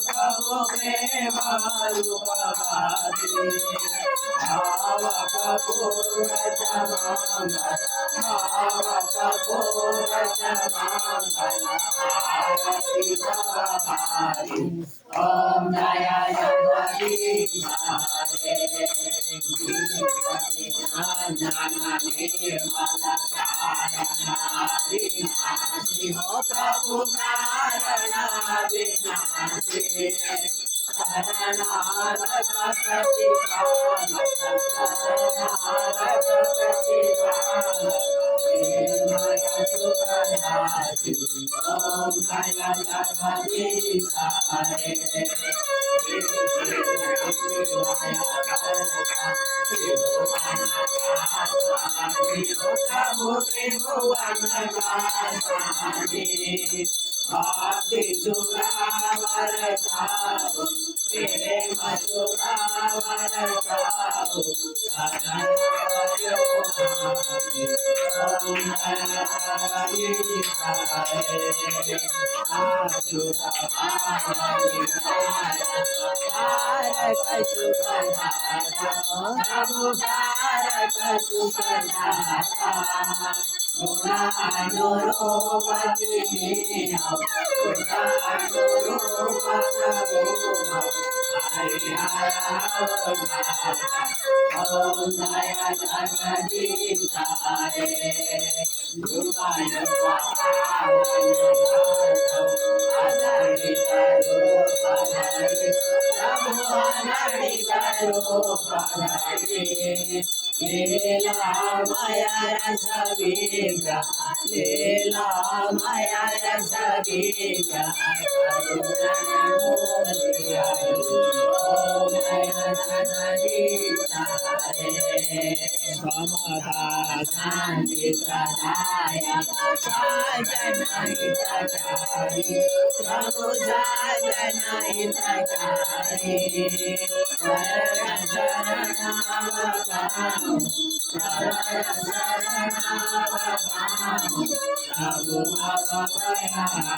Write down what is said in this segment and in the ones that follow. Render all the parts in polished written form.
प्रभु प्रेम रूपवादी भाव कपूर जमांगल भाव कपूर जमांगल आरती सवारी ओम जय जगदीश हरे विनाशी हो प्रभु कारण विनाशी शरणागत प्रतिपालक शरणागत प्रतिपालक प्रेमय सुखदासी ओम जय जगदीश हरे भक्ति सुरावर साहु प्रेम सुरावर साहु लीला माया रस विग्रह लीला माया रस विग्रह समता शांति प्रदायक साधन हितकारी प्रभु साधन हितकारी शरण शरणागतम् प्रभु भवभयहारी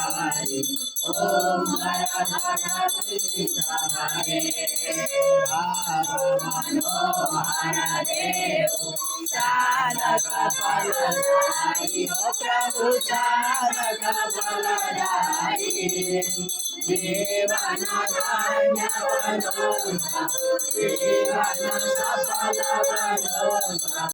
ओम जय जगदीश हरे मनोहर देव साधक फलदायी हो प्रभु साधक फलदायी जीवन धन्य बनोता जीवन सफल बनोता